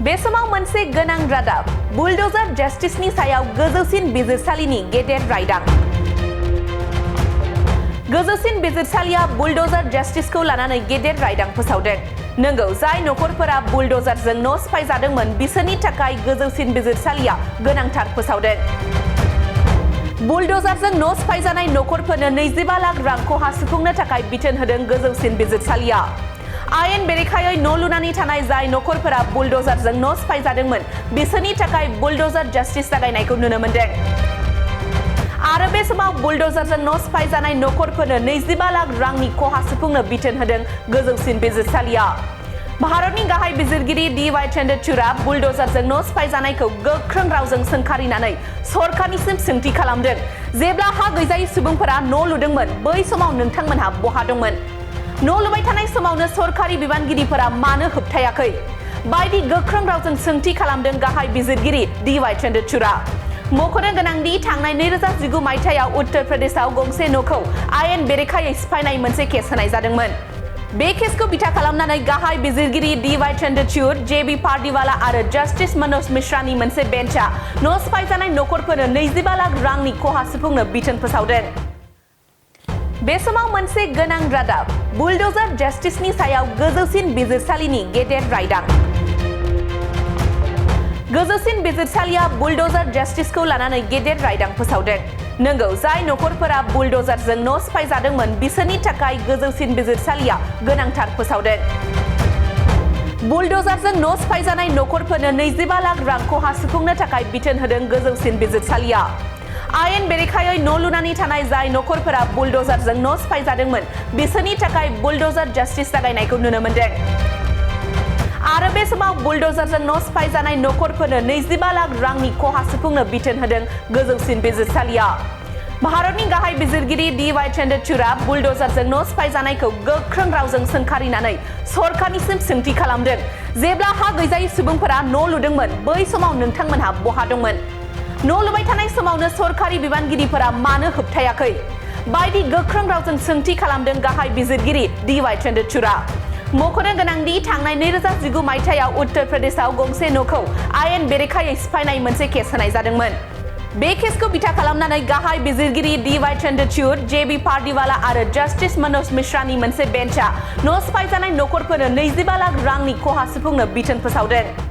बे समाव मोनसे गोनां रादाब बुलडोजर जस्टिसनि सायाव गोजौसिन बिजिरसालिनि गेदेर रायदां। गोजौसिन बिजिरसालिया बुलडोजर जस्टिसखौ लानानै गेदेर रायदां फोसावदों। नंगौ, जाय नखरफोरा बुलडोजरजों न' सिफायजादोंमोन बिसोरनि थाखाय गोजौसिन बिजिरसालिया गोनांथार फोसावदों। बुलडोजरजों न' सिफायजानाय नखरफोरनो 25 लाख रां खहा सुफुंनो थाखाय बिथोन होदों गोजौसिन बिजिरसालिया। आयेन बेरेखायै न' लुनानै थानाय जाय नखरफोरा बुलडोजरजों न' सिफायजादोंमोन बिसोरनि थाखाय बुलडोजर जस्टिस जागायनायखौ नुनो मोन्दों। आरो बे समाव बुलडोजरजों न' सिफायजानाय नखरफोरनो 25 लाख रांनि खहा सुफुंनो बिथोन होदों गोजौसिन बिजिरसालिया। भारतनि गाहाय बिजिरगिरि DY चन्द्रचूड़आ बुलडोजरजों न' सिफायजानायखौ गोख्रों रावजों सोंखारिनानै सरकारनिसिम सोंथि खालामदों। जेब्ला हा गैजायै सुबुंफोरा न' लुदोंमोन बै समाव नोंथांमोनहा बहा दंमोन? न' लुबाय थानाय समावनो सरकारि बिबानगिरिफोरा मानो होबथायाखै? बायदि गोख्रों रावजों सोंथि खालामदों गाहाय बिजिरगिरि DY चन्द्रचूड़आ। मख'नो गोनांदि थांनाय 2019 मायथाइयाव उत्तर प्रदेशआव गंसे न'खौ आयेन बेरेखायै सिफायनाय मोनसे केस होनाय जादोंमोन। बे केसखौ बिथा खालामनानै गाहाय बिजिरगिरि DY चन्द्रचूड़, JB पार्दीवाला आरो जस्टिस मनोज मिश्रानि मोनसे बेन्चआ न' सिफायजानाय नखरफोरनो 25 लाख रांनि खहा सुफुंनो बिथोन फोसावदों। बे समाव मोनसे गोनां रादाब बुलडोजर जस्टिसनि सायाव गोजौसिन बिजिरसालिनि गेदेर रायदां। गोजौसिन बिजिरसालिया बुलडोजर जस्टिसखौ लानानै गेदेर रायदां फोसावदों। नंगौ, जाय नखरफोरा बुलडोजरजों न' सिफायजादोंमोन बिसोरनि थाखाय गोजौसिन बिजिरसालिया गोनांथार फोसावदों। बुलडोजरजों न' सिफायजानाय नखरफोरनो 25 लाख रां खहा सुफुंनो थाखाय बिथोन होदों गोजौसिन बिजिरसालिया। आयेन बेरेखायै न' लुनानै थानाय जाय नखरफोरा बुलडोजरजों न' सिफायजादोंमोन बिसोरनि थाखाय बुलडोजर जस्टिस जागायनायखौ नुनो मोन्दों। आरो बे समाव बुलडोजरजों न' सिफायजानाय नखरफोरनो 25 लाख रांनि खहा सुफुंनो बिथोन होदों गोजौसिन बिजिरसालिया। भारतनि गाहाय बिजिरगिरि DY चन्द्रचूड़आ बुलडोजरजों न' सिफायजानायखौ गोख्रों रावजों सोंखारिनानै सरकारनिसिम सोंथि खालामदों। जेब्ला हा गैजायै सुबुंफोरा न' लुदोंमोन बै समाव नोंथांमोनहा बहा दंमोन? न' लुबाय थानाय समावनो सरकारि बिबानगिरिफोरा मानो होबथायाखै? बायदि गोख्रों रावजों सोंथि खालामदों गाहाय बिजिरगिरि DY चन्द्रचूड़आ। मख'नो गोनांदि थांनाय 2019 मायथाइयाव उत्तर प्रदेशआव गंसे न'खौ आयेन बेरेखायै सिफायनाय मोनसे केस होनाय जादोंमोन। बे केसखौ बिथा खालामनानै गाहाय बिजिरगिरि DY चन्द्रचूड़, JB पार्दीवाला आरो जस्टिस मनोज मिश्रानि मोनसे बेन्चआ न' सिफायजानाय नखरफोरनो 25 लाख रांनि खहा सुफुंनो बिथोन फोसावदों।